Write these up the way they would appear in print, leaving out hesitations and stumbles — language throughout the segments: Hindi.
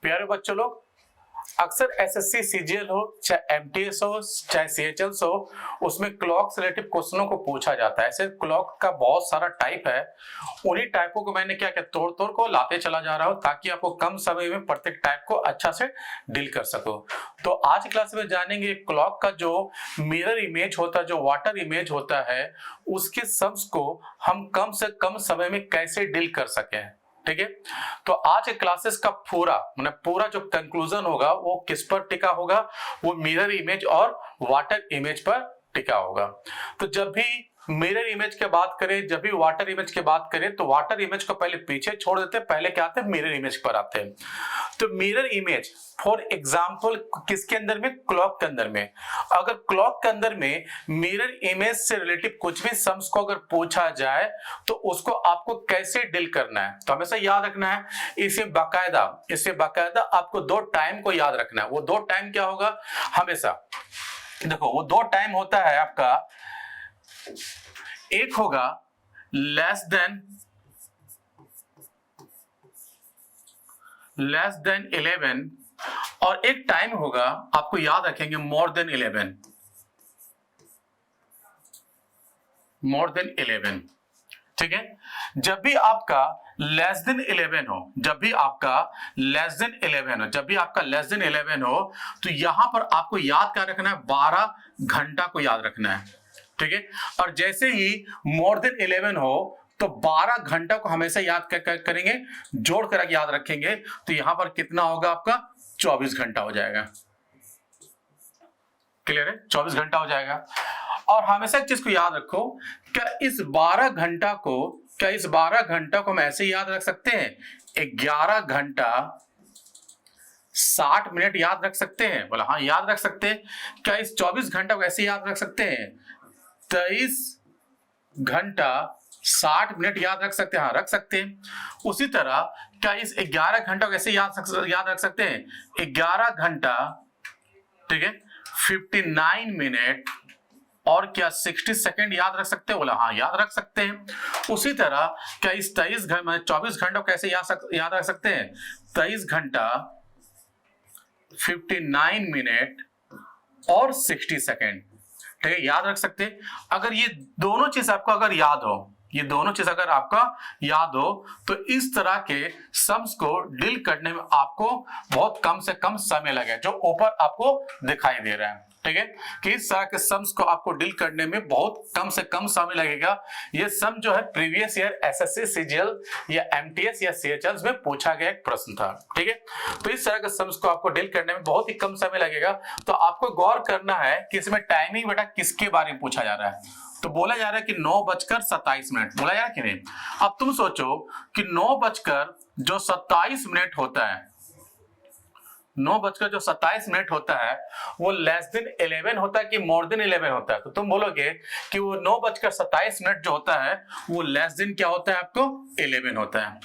प्यारे बच्चों लोग, अक्सर एसएससी सीजीएल हो चाहे एमटीएस हो चाहे सीएचएल्स हो, उसमें क्लॉक से रिलेटेड क्वेश्चनों को पूछा जाता है। ऐसे क्लॉक का बहुत सारा टाइप है, उन्हीं टाइपों को मैंने क्या तोड़ तोड़ को लाते चला जा रहा हूं ताकि आपको कम समय में प्रत्येक टाइप को अच्छा से डील कर सको। तो आज क्लास में जानेंगे क्लॉक का जो मिरर इमेज होता है, जो वाटर इमेज होता है, उसके सम्स को हम कम से कम समय में कैसे डील कर सके। ठीक है, तो आज के क्लासेस का पूरा जो कंक्लूजन होगा वो किस पर टिका होगा, वो मिरर इमेज और वाटर इमेज पर टिका होगा। तो जब भी मिरर इमेज की बात करें, जब भी वाटर इमेज की बात करें, तो वाटर इमेज को पहले पीछे छोड़ देते हैं, पहले क्या आते हैं, मिरर इमेज पर आते हैं। तो मिरर इमेज फॉर एग्जांपल किसके अंदर में, क्लॉक के अंदर में। अगर क्लॉक के अंदर में मिरर इमेज से रिलेटिव कुछ भी सम्स को अगर पूछा जाए तो उसको आपको कैसे डील करना है, तो हमेशा याद रखना है इसे बाकायदा आपको दो टाइम को याद रखना है। वो दो टाइम क्या होगा, हमेशा देखो वो दो टाइम होता है आपका, एक होगा लेस देन 11 और एक टाइम होगा, आपको याद रखेंगे, मोर देन 11। ठीक है, जब भी आपका लेस देन 11 हो, जब भी आपका लेस देन 11 हो, तो यहां पर आपको याद क्या रखना है, 12 घंटा को याद रखना है। ठीक है, और जैसे ही मोर देन 11 हो तो 12 घंटा को हमेशा याद करेंगे, जोड़ कर याद रखेंगे, तो यहां पर कितना होगा आपका, 24 घंटा हो जाएगा। क्लियर है, 24 घंटा हो जाएगा। और हमेशा एक चीज को याद रखो, क्या इस 12 घंटा को हम ऐसे याद रख सकते हैं, 11 घंटा 60 मिनट याद रख सकते हैं? बोला हाँ, याद रख सकते हैं। क्या इस 24 घंटा को ऐसे याद रख सकते हैं, 23 घंटा 60 मिनट याद रख सकते हैं? हाँ, रख सकते हैं। उसी तरह क्या इस 11 घंटा को ऐसे याद रख सकते हैं, 11 घंटा, ठीक है, 59 मिनट और क्या 60 सेकेंड याद रख सकते हैं? बोला हाँ, याद रख सकते हैं। उसी तरह क्या इस 24 घंटा को कैसे याद रख सकते हैं, 23 घंटा 59 मिनट और 60 सेकेंड, ठीक है, याद रख सकते हैं। अगर ये दोनों चीज आपको अगर याद हो, तो इस तरह के सम्स को डील करने में आपको बहुत कम से कम समय लगे, जो ऊपर आपको दिखाई दे रहा है। ठीक है, कि इस तरह के सम्स को आपको डील करने में बहुत कम से कम समय लगेगा। ये सम जो है प्रीवियस ईयर एसएससी सीजीएल या एमटीएस या सीएचएल्स में पूछा गया एक प्रश्न था। ठीक है, तो इस तरह के सम्स को आपको डील करने में बहुत ही कम समय लगेगा। तो आपको गौर करना है कि इसमें टाइमिंग बेटा किसके बारे में पूछा जा रहा है। तो बोला जा रहा है कि 9:27 बोला जा रहा है कि नहीं। अब तुम सोचो कि 9:27 होता है, 9:27 होता है, वो लेस देन 11 होता है कि मोर देन 11 होता है? तो तुम बोलोगे कि वो 9:27 जो होता है वो लेस देन क्या होता है, आपको 11 होता है।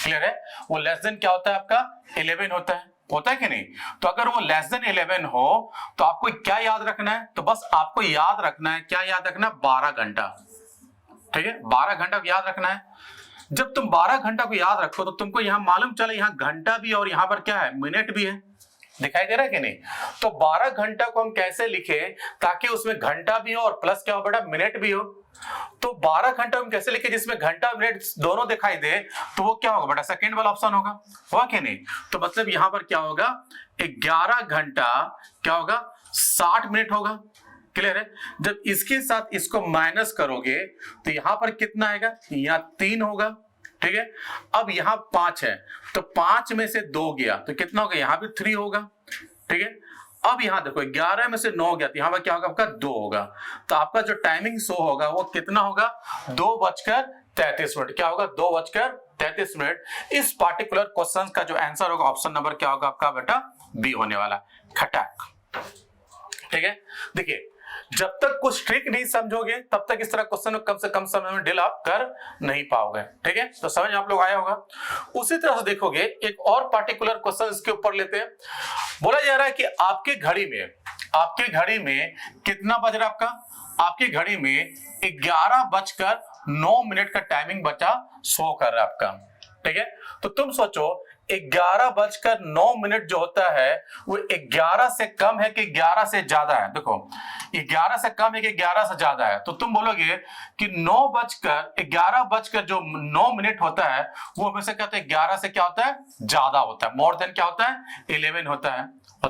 क्लियर है, वो लेस देन क्या होता है, आपका 11 होता है कि नहीं। तो अगर वो लेस देन 11 हो तो आपको क्या याद रखना है, तो बस आपको याद रखना है, क्या याद रखना है, 12 घंटा। ठीक है, 12 घंटा को याद रखना है। जब तुम 12 घंटा को याद रखो तो तुमको यहां मालूम चले, यहां घंटा भी और यहां पर क्या है, मिनट भी है, दिखाई दे रहा है कि नहीं। तो 12 घंटा को हम कैसे लिखे ताकि उसमें घंटा भी हो और प्लस क्या हो बेटा, मिनट भी हो। तो 12 घंटा हम कैसे लिखे जिसमें घंटा मिनट दोनों दिखाई दे, तो वो क्या होगा बेटा, सेकंड वाला ऑप्शन होगा कि नहीं। तो मतलब यहां पर क्या होगा, 11 घंटा क्या होगा, 60 मिनट होगा। क्लियर है, जब इसके साथ इसको माइनस करोगे तो यहां पर कितना आएगा, यहां 3 होगा। ठीक है, अब यहां 5 है तो 5 में से 2 गया तो कितना होगा, यहां भी 3 होगा। ठीक है, अब यहां देखो 11 में से 9 गया तो यहां पर क्या होगा, आपका 2 होगा। तो आपका जो टाइमिंग शो होगा वो कितना होगा, 2:33। क्या होगा, 2:33। इस पार्टिकुलर क्वेश्चन का जो आंसर होगा, ऑप्शन नंबर क्या होगा आपका बेटा, बी होने वाला, खटाक। ठीक है, देखिए जब तक कुछ ट्रिक नहीं समझोगे तब तक इस तरह क्वेश्चन कम से कम समय में डील आप कर नहीं पाओगे। ठीक है, तो समझ आप लोग आया होगा। उसी तरह से देखोगे एक और पार्टिकुलर क्वेश्चन इसके ऊपर लेते हैं। बोला जा रहा है कि आपके घड़ी में कितना बज रहा है आपका, आपकी घड़ी में 11:09 का टाइमिंग बचा शो कर रहा है आपका। ठीक है, तो तुम सोचो 11:09 जो होता है वो 11 से कम है कि 11 से ज्यादा है? देखो 11 से कम है कि 11 से ज्यादा है, तो तुम बोलोगे कि 11:09 होता है वो हमेशा क्या होता है, 11 से क्या होता है, ज्यादा होता है, मोर देन क्या होता है, 11 होता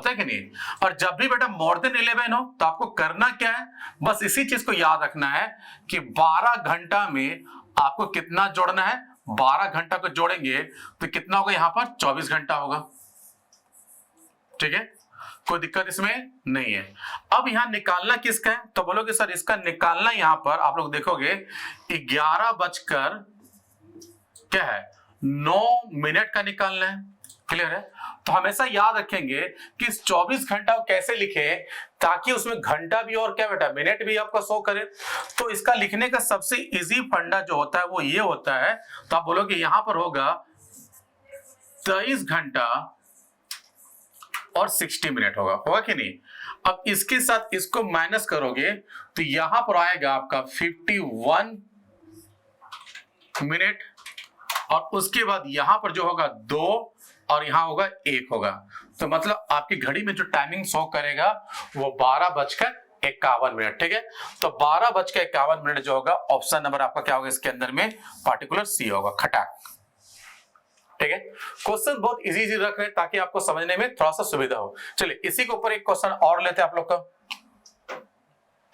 है कि नहीं। और जब भी बेटा मोर देन 11 हो तो आपको करना क्या है, बस इसी चीज को याद रखना है कि 12 घंटा में आपको कितना जोड़ना है, 12 घंटा को जोड़ेंगे तो कितना होगा, यहां पर 24 घंटा होगा। ठीक है, कोई दिक्कत इसमें नहीं है। अब यहां निकालना किसका है, तो बोलोगे सर इसका निकालना यहां पर आप लोग देखोगे 11:9 का निकालना है। क्लियर है? तो हमेशा याद रखेंगे कि इस 24 घंटा को कैसे लिखे ताकि उसमें घंटा भी और क्या बेटा मिनट भी आपका शो करे। तो इसका लिखने का सबसे इजी फंडा जो होता है वो ये होता है, तो आप बोलोगे यहां पर होगा 23 घंटा और 60 मिनट होगा कि नहीं। अब इसके साथ इसको माइनस करोगे तो यहां पर आएगा आपका 51 मिनट और उसके बाद यहां पर जो होगा 2 और यहां होगा 1 होगा। तो मतलब आपकी घड़ी में जो टाइमिंग शो करेगा वो 12:51। ठीक है, तो 12:51 जो होगा ऑप्शन नंबर आपका क्या होगा इसके अंदर में, पार्टिकुलर सी होगा, खटाक। ठीक है, क्वेश्चन बहुत इजी रख रहे हैं ताकि आपको समझने में थोड़ा सा सुविधा हो। चलिए इसी के ऊपर एक क्वेश्चन और लेते हैं आप लोग का।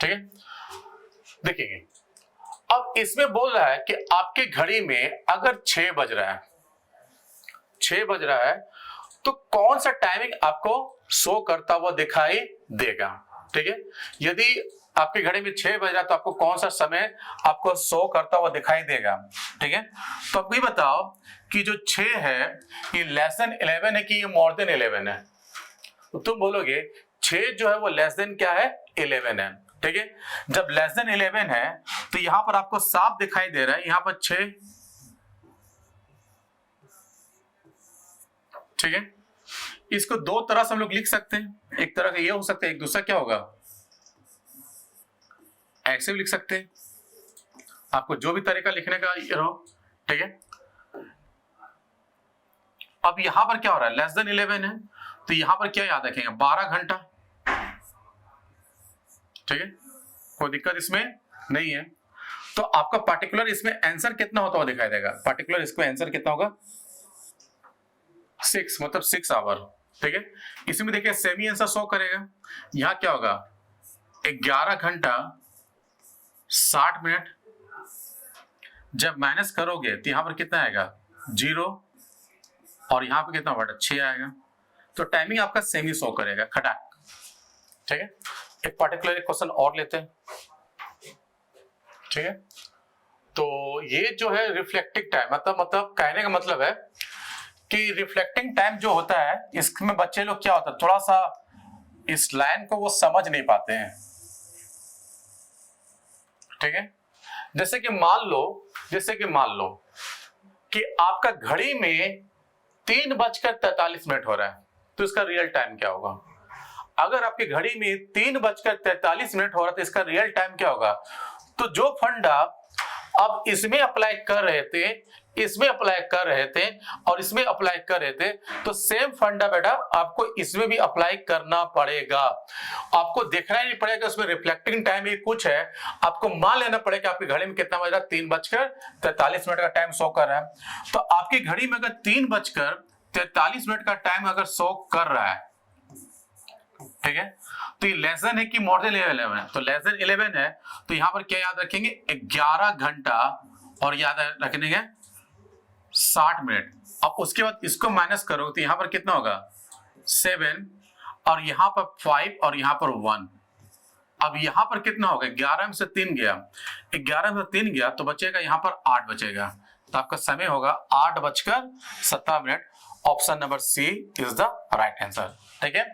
ठीक है, देखिए अब इसमें बोल रहा है कि आपके घड़ी में अगर 6 बज रहा है तो कौन सा टाइमिंग आपको शो करता हुआ दिखाई देगा। ठीक है, यदि आपकी घड़ी में 6 बज रहा है तो आपको कौन सा समय आपको शो करता हुआ दिखाई देगा। ठीक है, तो अब ये बताओ कि जो 6 है ये लेस देन 11 है कि ये मोर देन 11 है। तो तुम बोलोगे 6 जो है वो लेस देन क्या है, 11 है। ठीक है, जब लेस देन 11 है तो यहां पर आपको साफ दिखाई दे रहा है यहां पर 6। ठीक है, इसको दो तरह से हम लोग लिख सकते हैं, एक तरह का ये हो सकता है, एक दूसरा क्या होगा, ऐसे भी लिख सकते हैं, आपको जो भी तरीका लिखने का ये हो। ठीक है, अब यहां पर क्या हो रहा है, लेस देन 11 है तो यहां पर क्या याद रखेंगे, 12 घंटा। ठीक है, कोई दिक्कत इसमें नहीं है। तो आपका पार्टिकुलर इसमें आंसर कितना होता हुआ दिखाई देगा, पार्टिकुलर इसमें आंसर कितना होगा, 6, मतलब 6 आवर। ठीक है, इसमें देखिए सेमी आंसर शो करेगा, यहां क्या होगा 11 घंटा 60 मिनट। जब माइनस करोगे तो यहां पर कितना आएगा 0 और यहां पर कितना होगा 6 आएगा। तो टाइमिंग आपका सेमी शो करेगा, खटाक। ठीक है, एक पार्टिकुलर क्वेश्चन और लेते हैं। ठीक है, तो ये जो है रिफ्लेक्टिंग टाइम, मतलब कहने का मतलब है कि रिफ्लेक्टिंग टाइम जो होता है इसमें बच्चे लोग क्या होता है थोड़ा सा इस लाइन को वो समझ नहीं पाते हैं। ठीक है, जैसे कि मान लो कि आपका घड़ी में 3:43 हो रहा है तो इसका रियल टाइम क्या होगा। अगर आपकी घड़ी में 3:43 हो रहा है तो इसका रियल टाइम क्या होगा। तो जो फंडा अब इसमें अप्लाई कर रहे थे, इसमें अप्लाई कर रहे थे और इसमें अप्लाई कर रहे थे, तो सेम फंडा बेटा आपको इसमें भी अप्लाई करना पड़ेगा। आपको देखना ही नहीं पड़ेगा उसमें रिफ्लेक्टिंग टाइम ही कुछ है, आपको मान लेना पड़ेगा आपकी घड़ी में कितना बज रहा है, 3:43 का टाइम शो कर रहा है। तो आपकी घड़ी में अगर 3:43 का टाइम अगर शो कर रहा है, ठीक है, तो ये लेस देन है कि मोर देन 11 है, तो लेस देन 11 है तो यहां पर क्या याद रखेंगे 11 घंटा और याद रखेंगे 60 मिनट। अब उसके बाद इसको माइनस करो तो यहां पर कितना होगा 7 और यहां पर 5 और यहां पर 1। अब यहां पर कितना होगा 11 में से 3 गया, 11 में से 3 गया तो बचेगा यहां पर 8 बचेगा। तो आपका समय होगा 8:17। Option number C is the right answer. ठीक है,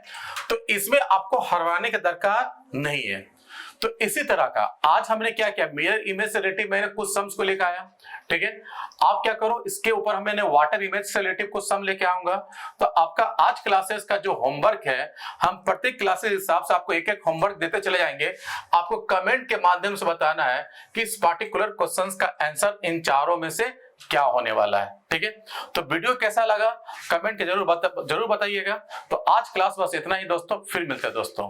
तो इसमें आपको हरवाने की दरकार नहीं है। तो इसी तरह का आज हमने क्या किया, मिरर इमेज से रिलेटेड मैंने कुछ सम्स को लेकर आया। ठीक है, आप क्या करो इसके ऊपर मैंने वाटर इमेज से रिलेटेड कुछ सम लेके आऊंगा। तो आपका आज क्लासेस का जो होमवर्क है, हम प्रत्येक क्लासेस हिसाब से आपको एक एक होमवर्क देते चले जाएंगे। आपको कमेंट के माध्यम से बताना है कि इस पार्टिकुलर क्वेश्चंस का आंसर इन चारों में से क्या होने वाला है। ठीक है, तो वीडियो कैसा लगा कमेंट के जरूर बताइएगा। तो आज क्लास बस इतना ही दोस्तों, फिर मिलते हैं दोस्तों।